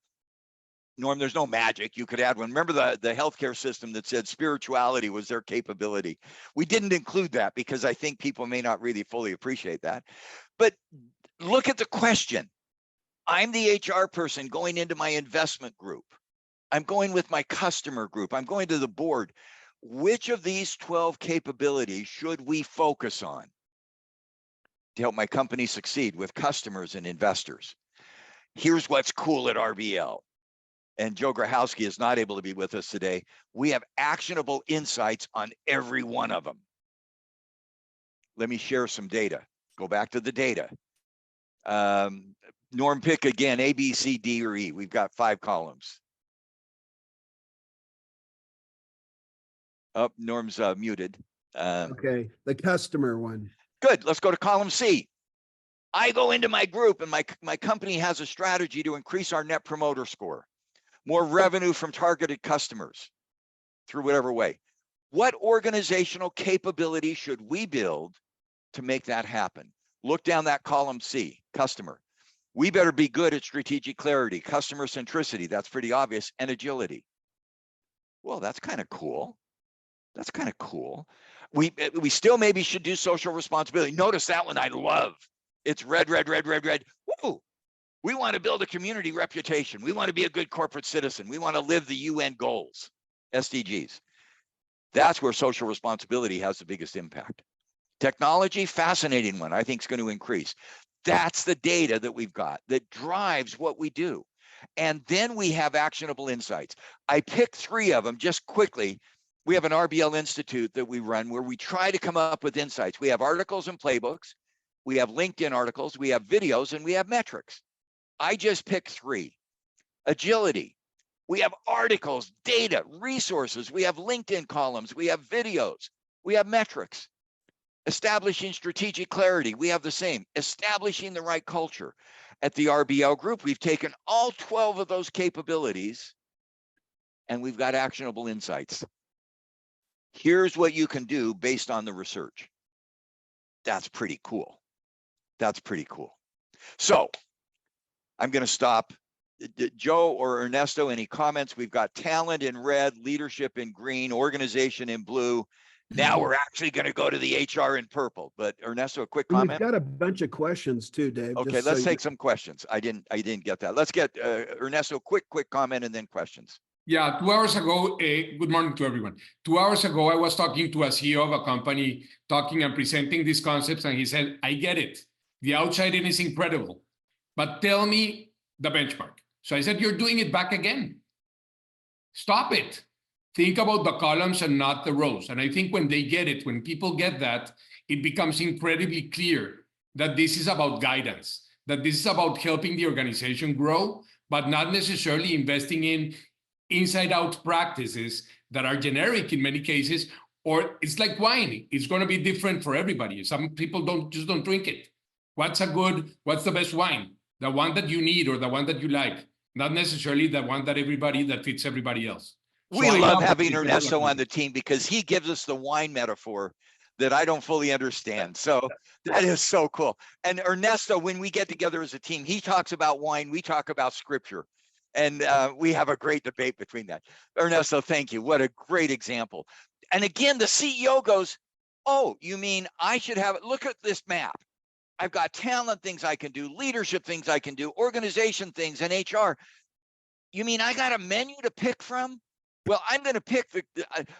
Norm, there's no magic. You could add one. Remember the healthcare system that said spirituality was their capability. We didn't include that because I think people may not really fully appreciate that. But look at the question. I'm the HR person going into my investment group. I'm going with my customer group. I'm going to the board. Which of these 12 capabilities should we focus on to help my company succeed with customers and investors? Here's what's cool at RBL. And Joe Grahowski is not able to be with us today. We have actionable insights on every one of them. Let me share some data. Go back to the data. Norm, pick again, A, B, C, D, or E. We've got 5 columns. Oh, Norm's muted. Okay, the customer one. Good, let's go to column C. I go into my group and my company has a strategy to increase our net promoter score, more revenue from targeted customers through whatever way. What organizational capability should we build to make that happen? Look down that column C, customer. We better be good at strategic clarity, customer centricity, that's pretty obvious, and agility. Well, that's kind of cool. That's kind of cool. We still maybe should do social responsibility. Notice that one I love. It's red, red, red, red, red. Woo! We want to build a community reputation. We want to be a good corporate citizen. We want to live the UN goals, SDGs. That's where social responsibility has the biggest impact. Technology, fascinating one, I think is going to increase. That's the data that we've got that drives what we do. And then we have actionable insights. I picked 3 of them just quickly. We have an RBL Institute that we run where we try to come up with insights. We have articles and playbooks. We have LinkedIn articles. We have videos and we have metrics. I just picked 3. Agility. We have articles, data, resources. We have LinkedIn columns. We have videos. We have metrics. Establishing strategic clarity. We have the same. Establishing the right culture. at the RBL group, we've taken all 12 of those capabilities and we've got actionable insights. Here's what you can do based on the research. That's pretty cool. That's pretty cool. So I'm going to stop. Joe or Ernesto, any comments? We've got talent in red, leadership in green, organization in blue. Now we're actually going to go to the HR in purple. But Ernesto, a quick And comment. we've got a bunch of questions too, Dave. Okay, just so let's you take some questions. I didn't get that. Let's get Ernesto, quick comment and then questions. Yeah, 2 hours ago, good morning to everyone. 2 hours ago, I was talking to a CEO of a company, talking and presenting these concepts, and he said, I get it. The outside in is incredible, but tell me the benchmark. So I said, you're doing it back again. Stop it. Think about the columns and not the rows. And I think when they get it, when people get that, it becomes incredibly clear that this is about guidance, that this is about helping the organization grow, but not necessarily investing in inside-out practices that are generic in many cases, or it's like wine. It's going to be different for everybody. Some people don't drink it. What's the best wine? The one that you need or the one that you like, not necessarily the one that fits everybody else. So We I love love having the Ernesto on development. the team because he gives us the wine metaphor that I don't fully understand. So that is so cool. And Ernesto, when we get together as a team, he talks about wine, we talk about scripture. And we have a great debate between that. Ernesto, thank you. What a great example. And again, the CEO goes, oh, you mean I should have, look at this map. I've got talent things I can do, leadership things I can do, organization things, and HR. You mean I got a menu to pick from? Well, I'm going to pick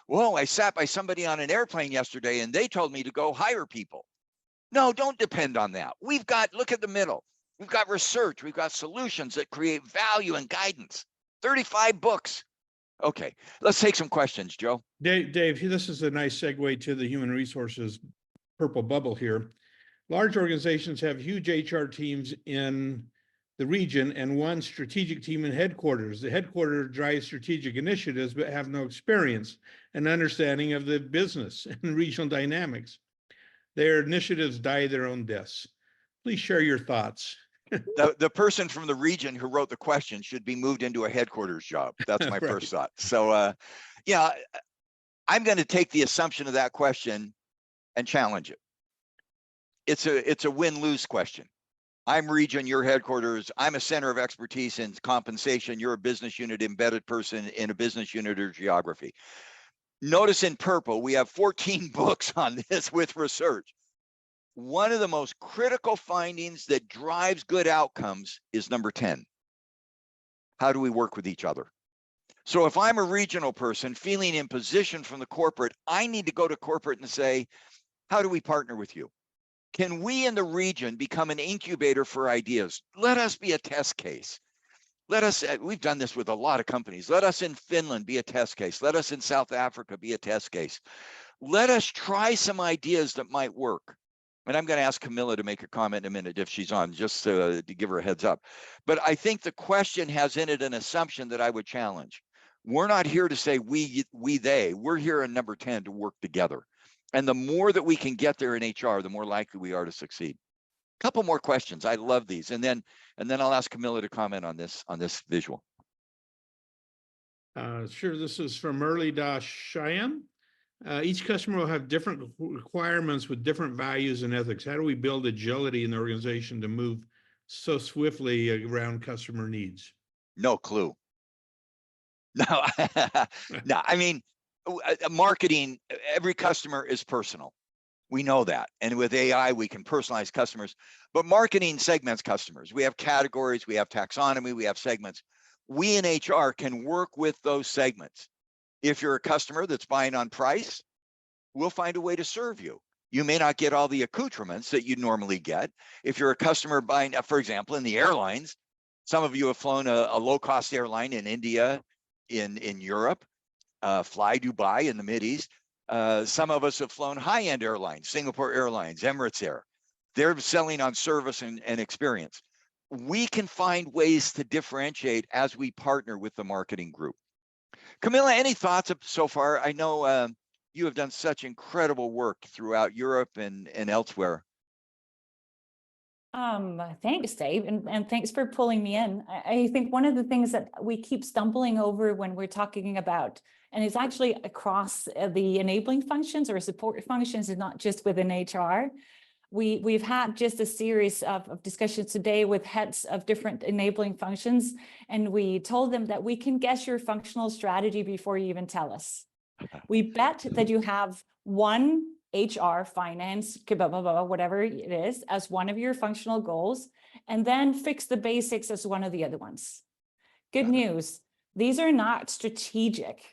I sat by somebody on an airplane yesterday and they told me to go hire people. No, don't depend on that. Look at the middle. We've got research. We've got solutions that create value and guidance. 35 books. Okay, let's take some questions, Joe. Dave, this is a nice segue to the human resources purple bubble here. Large organizations have huge HR teams in the region and one strategic team in headquarters. The headquarters drives strategic initiatives, but have no experience and understanding of the business and regional dynamics. Their initiatives die their own deaths. Please share your thoughts. The person from the region who wrote the question should be moved into a headquarters job. That's my Right. first thought. So, yeah, I'm going to take the assumption of that question and challenge it. It's a win-lose question. I'm region, you're headquarters. I'm a center of expertise in compensation. You're a business unit embedded person in a business unit or geography. Notice in purple, we have 14 books on this with research. One of the most critical findings that drives good outcomes is number 10. How do we work with each other? So if I'm a regional person feeling in position from the corporate, I need to go to corporate and say, how do we partner with you? Can we in the region become an incubator for ideas? Let us be a test case. We've done this with a lot of companies. Let us in Finland be a test case. Let us in South Africa be a test case. Let us try some ideas that might work. And I'm going to ask Camilla to make a comment in a minute if she's on, just to give her a heads up. But I think the question has in it an assumption that I would challenge. We're not here to say they. We're here in number 10 to work together. And the more that we can get there in HR, the more likely we are to succeed. A couple more questions. I love these. And then I'll ask Camilla to comment on this visual. Sure. This is from Early Cheyenne. Each customer will have different requirements with different values and ethics. How do we build agility in the organization to move so swiftly around customer needs? No clue. No, no. I mean, marketing, every customer is personal. We know that. And with AI, we can personalize customers, but marketing segments customers. We have categories, we have taxonomy, we have segments. We in HR can work with those segments. If you're a customer that's buying on price, we'll find a way to serve you. You may not get all the accoutrements that you normally get. If you're a customer buying, for example, in the airlines, some of you have flown a low-cost airline in India, in Europe, Fly Dubai in the Mideast. Some of us have flown high-end airlines, Singapore Airlines, Emirates Air. They're selling on service and experience. We can find ways to differentiate as we partner with the marketing group. Camilla, any thoughts so far? I know you have done such incredible work throughout Europe and elsewhere. Thanks, Dave, and thanks for pulling me in. I think one of the things that we keep stumbling over when we're talking about, and it's actually across the enabling functions or support functions, and not just within HR. We've had just a series of discussions today with heads of different enabling functions, and we told them that we can guess your functional strategy before you even tell us. We bet that you have one HR, finance, blah, blah, blah, whatever it is, as one of your functional goals, and then fix the basics as one of the other ones. Good news, these are not strategic.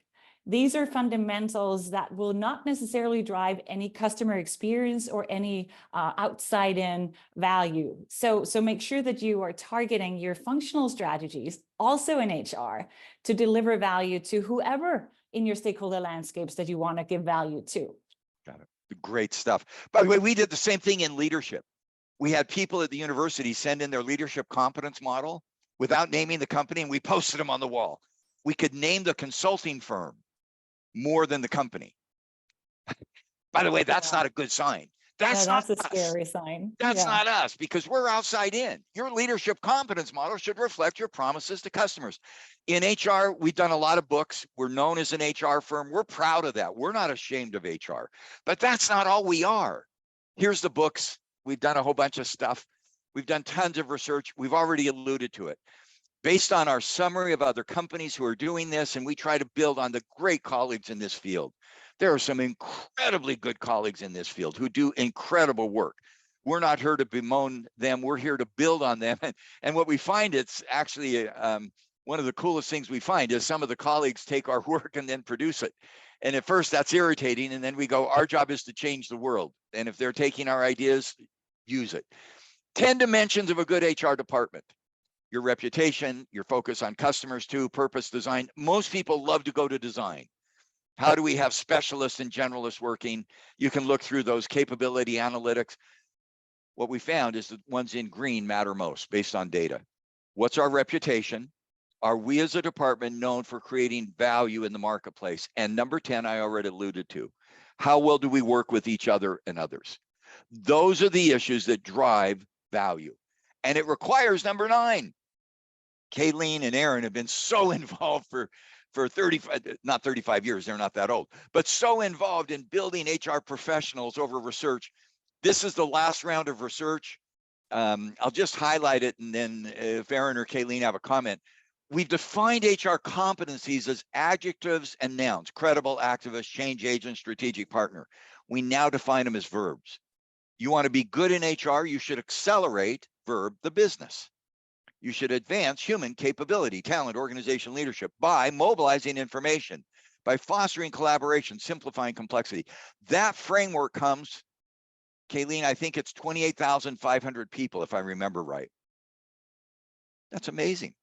These are fundamentals that will not necessarily drive any customer experience or any outside in value. So make sure that you are targeting your functional strategies also in HR to deliver value to whoever in your stakeholder landscapes that you want to give value to. Got it. Great stuff. By the way, we did the same thing in leadership. We had people at the university send in their leadership competence model without naming the company, and we posted them on the wall. We could name the consulting firm more than the company. By the way, that's not a good sign. That's a not scary sign. That's not us, because we're outside in. Your leadership competence model should reflect your promises to customers. In HR, we've done a lot of books. We're known as an HR firm. We're proud of that. We're not ashamed of HR, but that's not all we are. Here's the books. We've done a whole bunch of stuff. We've done tons of research. We've already alluded to it. Based on our summary of other companies who are doing this, and we try to build on the great colleagues in this field. There are some incredibly good colleagues in this field who do incredible work. We're not here to bemoan them. We're here to build on them. And what we find, it's actually one of the coolest things we find is some of the colleagues take our work and then produce it. And at first that's irritating. And then we go, our job is to change the world. And if they're taking our ideas, use it. 10 dimensions of a good HR department. Your reputation, your focus on customers too, purpose, design. Most people love to go to design. How do we have specialists and generalists working? You can look through those capability analytics. What we found is the ones in green matter most based on data. What's our reputation? Are we as a department known for creating value in the marketplace? And number 10, I already alluded to. How well do we work with each other and others? Those are the issues that drive value. And it requires number 9. Kayleen and Aaron have been so involved for 35 years, they're not that old, but so involved in building HR professionals over research. This is the last round of research. I'll just highlight it, and then if Aaron or Kayleen have a comment. We've defined HR competencies as adjectives and nouns: credible, activist, change agent, strategic partner. We now define them as verbs. You want to be good in HR, you should accelerate, verb, the business. You should advance human capability, talent, organization, leadership by mobilizing information, by fostering collaboration, simplifying complexity. That framework comes, Kayleen, I think it's 28,500 people, if I remember right. That's amazing.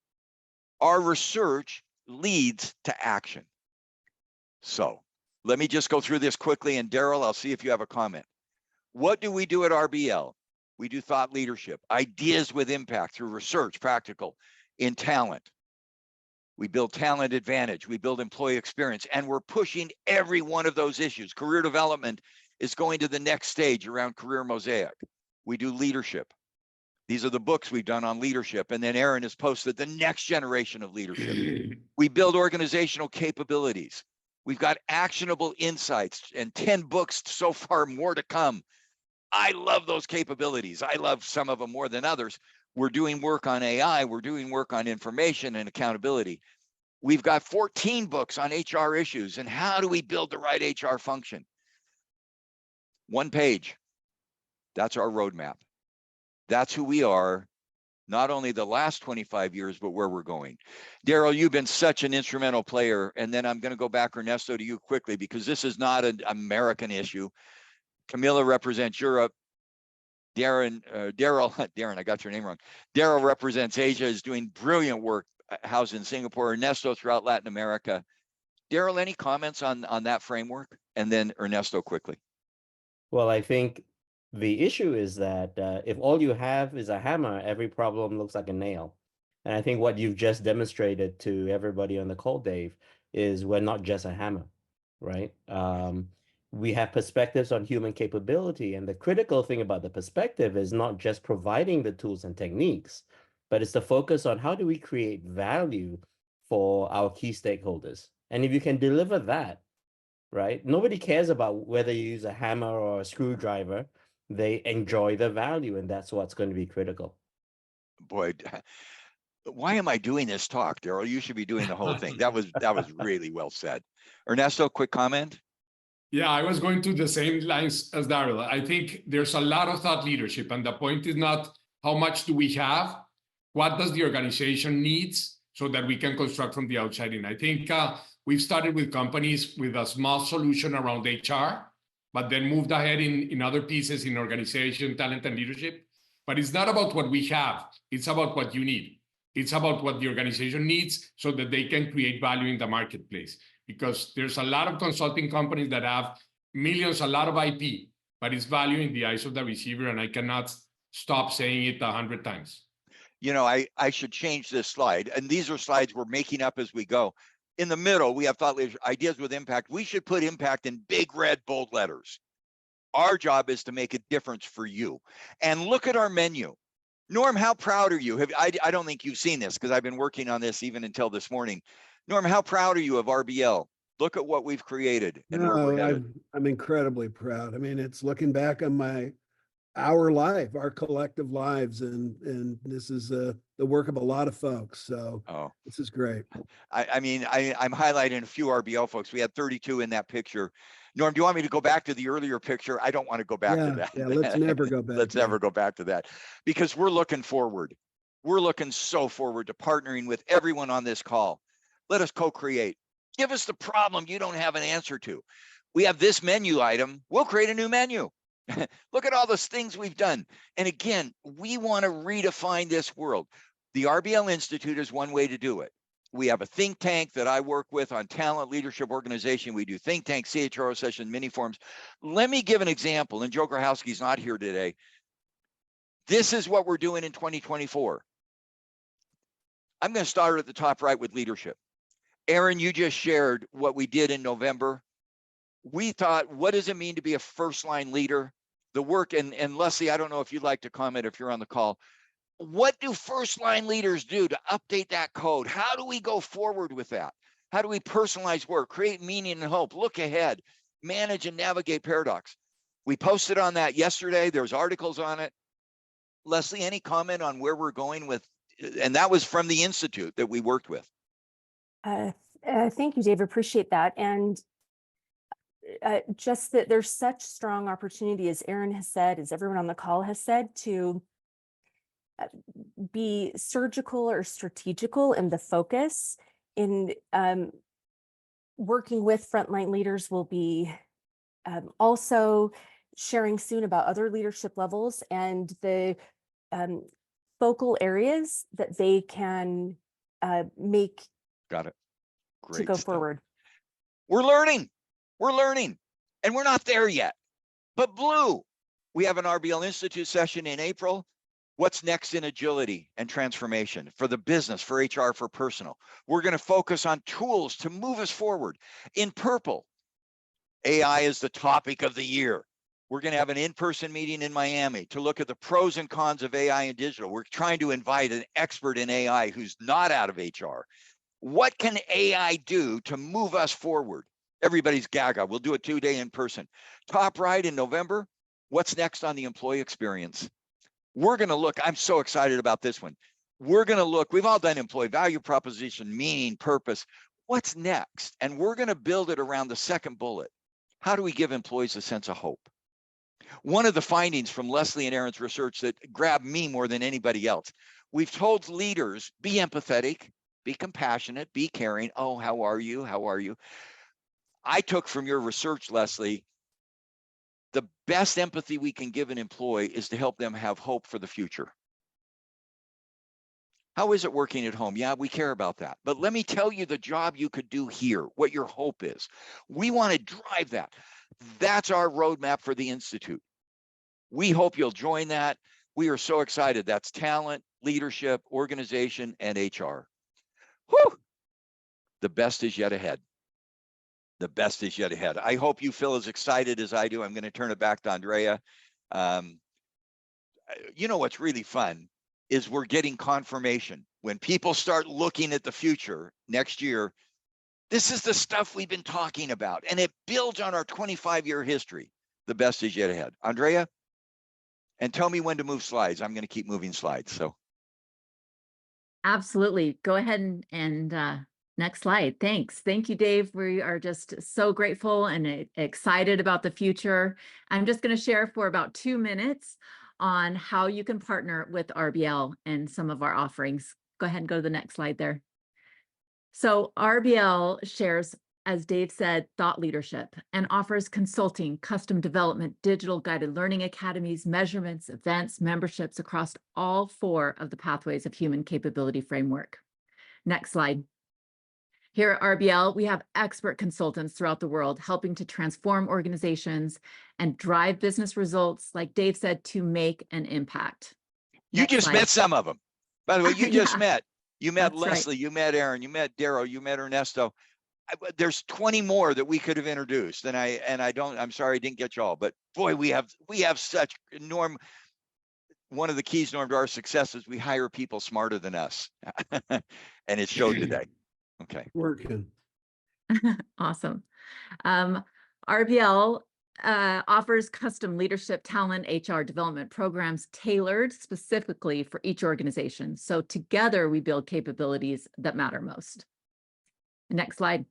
Our research leads to action. So let me just go through this quickly, and Daryl, I'll see if you have a comment. What do we do at RBL? We do thought leadership, ideas with impact through research, practical, in talent. We build talent advantage, we build employee experience, and we're pushing every one of those issues. Career development is going to the next stage around career mosaic. We do leadership. These are the books we've done on leadership. And then Aaron has posted the next generation of leadership. We build organizational capabilities. We've got actionable insights and 10 books so far, more to come. I love those capabilities. I love some of them more than others. We're doing work on AI. We're doing work on information and accountability. We've got 14 books on HR issues and how do we build the right HR function. 1 page. That's our roadmap. That's who we are, not only the last 25 years, but where we're going. Daryl, you've been such an instrumental player. And then I'm going to go back, Ernesto, to you quickly, because this is not an American issue. Camilla represents Europe. Darren, I got your name wrong. Daryl represents Asia, is doing brilliant work housed in Singapore. Ernesto throughout Latin America. Daryl, any comments on that framework? And then Ernesto quickly. Well, I think the issue is that if all you have is a hammer, every problem looks like a nail. And I think what you've just demonstrated to everybody on the call, Dave, is we're not just a hammer, right? we have perspectives on human capability. And the critical thing about the perspective is not just providing the tools and techniques, but it's the focus on how do we create value for our key stakeholders. And if you can deliver that, right? Nobody cares about whether you use a hammer or a screwdriver. They enjoy the value, and that's what's going to be critical. Boy, why am I doing this talk, Daryl? You should be doing the whole thing. That was really well said. Ernesto, quick comment. Yeah, I was going to the same lines as Daryl. I think there's a lot of thought leadership, and the point is not how much do we have, what does the organization needs so that we can construct from the outside in. I think we've started with companies with a small solution around HR, but then moved ahead in other pieces in organization, talent, and leadership. But it's not about what we have, it's about what you need. It's about what the organization needs so that they can create value in the marketplace. Because there's a lot of consulting companies that have millions, a lot of IP, but it's value in the eyes of the receiver, and I cannot stop saying it 100 times. You know, I should change this slide. And these are slides we're making up as we go. In the middle, we have thought leadership, ideas with impact. We should put impact in big red bold letters. Our job is to make a difference for you. And look at our menu. Norm, how proud are you? I don't think you've seen this because I've been working on this even until this morning. Norm, how proud are you of RBL? Look at what we've created and where we're headed. I'm incredibly proud. I mean, it's looking back on our life, our collective lives, and this is the work of a lot of folks. So this is great. I mean, I'm highlighting a few RBL folks. We had 32 in that picture. Norm, do you want me to go back to the earlier picture? I don't want to go back to that. Yeah, let's never go back. Let's never go back to that, because we're looking forward. We're looking so forward to partnering with everyone on this call. Let us co-create. Give us the problem you don't have an answer to. We have this menu item. We'll create a new menu. Look at all those things we've done. And again, we want to redefine this world. The RBL Institute is one way to do it. We have a think tank that I work with on talent leadership organization. We do think tank, CHRO session, mini forums. Let me give an example, and Joe Grahowski's not here today. This is what we're doing in 2024. I'm going to start at the top right with leadership. Aaron, you just shared what we did in November. We thought, what does it mean to be a first-line leader? The work, and Leslie, I don't know if you'd like to comment if you're on the call. What do first-line leaders do to update that code? How do we go forward with that? How do we personalize work, create meaning and hope, look ahead, manage and navigate paradox? We posted on that yesterday. There's articles on it. Leslie, any comment on where we're going with, and that was from the Institute that we worked with. Thank you, Dave. Appreciate that. And just that there's such strong opportunity, as Aaron has said, as everyone on the call has said, to be surgical or strategical in the focus. In working with frontline leaders, will be also sharing soon about other leadership levels and the focal areas that they can make. Got it. Great to go stuff. forward. We're learning, and we're not there yet. But Blue, we have an RBL Institute session in April. What's next in agility and transformation for the business, for HR, for personal? We're going to focus on tools to move us forward. In purple, AI is the topic of the year. We're going to have an in-person meeting in Miami to look at the pros and cons of AI and digital. We're trying to invite an expert in AI who's not out of HR. What can AI do to move us forward? Everybody's gaga. We'll do a 2-day in person. Top right in November, what's next on the employee experience? We're going to look, I'm so excited about this one. We're going to look, we've all done employee value proposition, meaning, purpose. What's next? And we're going to build it around the second bullet. How do we give employees a sense of hope? One of the findings from Leslie and Aaron's research that grabbed me more than anybody else, we've told leaders, be empathetic, be compassionate, be caring. Oh, how are you? How are you? I took from your research, Leslie, the best empathy we can give an employee is to help them have hope for the future. How is it working at home? Yeah, we care about that. But let me tell you the job you could do here, what your hope is. We want to drive that. That's our roadmap for the Institute. We hope you'll join that. We are so excited. That's talent, leadership, organization, and HR. Whew! The best is yet ahead. The best is yet ahead. I hope you feel as excited as I do. I'm going to turn it back to Andrea. You know what's really fun is we're getting confirmation. When people start looking at the future next year, this is the stuff we've been talking about, and it builds on our 25-year history. The best is yet ahead. Andrea, and tell me when to move slides. I'm going to keep moving slides. So, Absolutely. Go ahead and next slide. Thanks. Thank you, Dave. We are just so grateful and excited about the future. I'm just going to share for about 2 minutes on how you can partner with RBL and some of our offerings. Go ahead and go to the next slide there. So RBL shares, as Dave said, thought leadership and offers consulting, custom development, digital guided learning academies, measurements, events, memberships across all 4 of the pathways of human capability framework. Next slide. Here at RBL, we have expert consultants throughout the world helping to transform organizations and drive business results, like Dave said, to make an impact. you Next just slide. met some of them. By the way, you just Yeah, met. You met that's right. Leslie, you met Aaron, you met Darrow, you met Ernesto. There's 20 more that we could have introduced, and I'm sorry I didn't get you all, but boy, we have such Norm. One of the keys, Norm, to our success is we hire people smarter than us, and it showed today. Okay. Working. Awesome. RBL offers custom leadership, talent, HR development programs tailored specifically for each organization. So together we build capabilities that matter most. Next slide.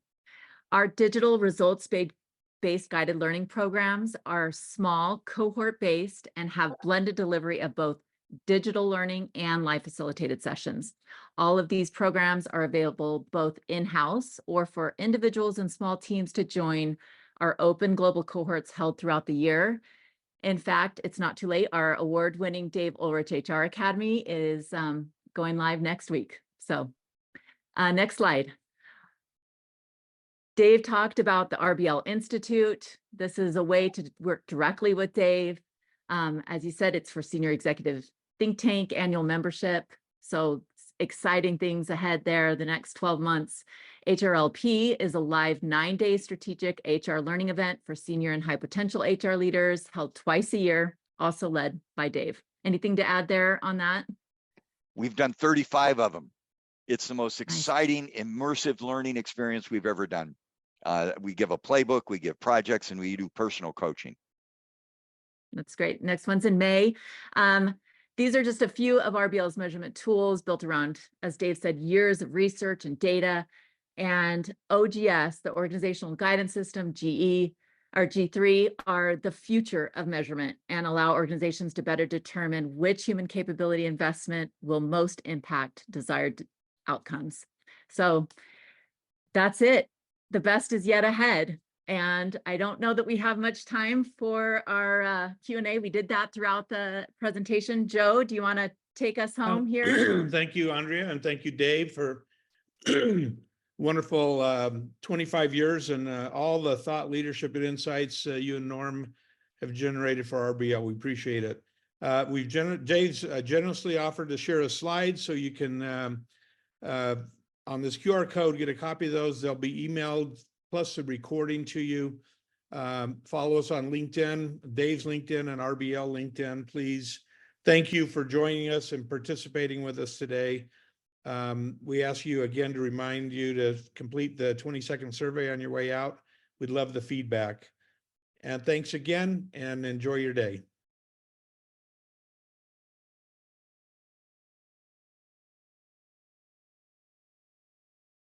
Our digital results-based guided learning programs are small, cohort-based, and have blended delivery of both digital learning and live facilitated sessions. All of these programs are available both in-house or for individuals and small teams to join our open global cohorts held throughout the year. In fact, it's not too late. Our award-winning Dave Ulrich HR Academy is going live next week. So next slide. Dave talked about the RBL Institute. This is a way to work directly with Dave. As you said, it's for senior executive think tank annual membership. So exciting things ahead there the next 12 months. HRLP is a live 9-day strategic HR learning event for senior and high potential HR leaders held twice a year, also led by Dave. Anything to add there on that? We've done 35 of them. It's the most Nice. exciting, immersive learning experience we've ever done. We give a playbook, we give projects, and we do personal coaching. That's great. Next one's in May. These are just a few of RBL's measurement tools built around, as Dave said, years of research and data. And OGS, the Organizational Guidance System, GE, or G3, are the future of measurement and allow organizations to better determine which human capability investment will most impact desired outcomes. So that's it. The best is yet ahead. And I don't know that we have much time for our Q&A. We did that throughout the presentation. Joe, do you want to take us home here? Thank you, Andrea, and thank you, Dave, for wonderful 25 years and all the thought, leadership, and insights you and Norm have generated for RBL. We appreciate it. Dave's generously offered to share a slide, so you can, on this QR code, get a copy of those. They'll be emailed, plus the recording to you. Follow us on LinkedIn, Dave's LinkedIn and RBL LinkedIn, please. Thank you for joining us and participating with us today. We ask you again to remind you to complete the 20-second survey on your way out. We'd love the feedback. And thanks again, and enjoy your day.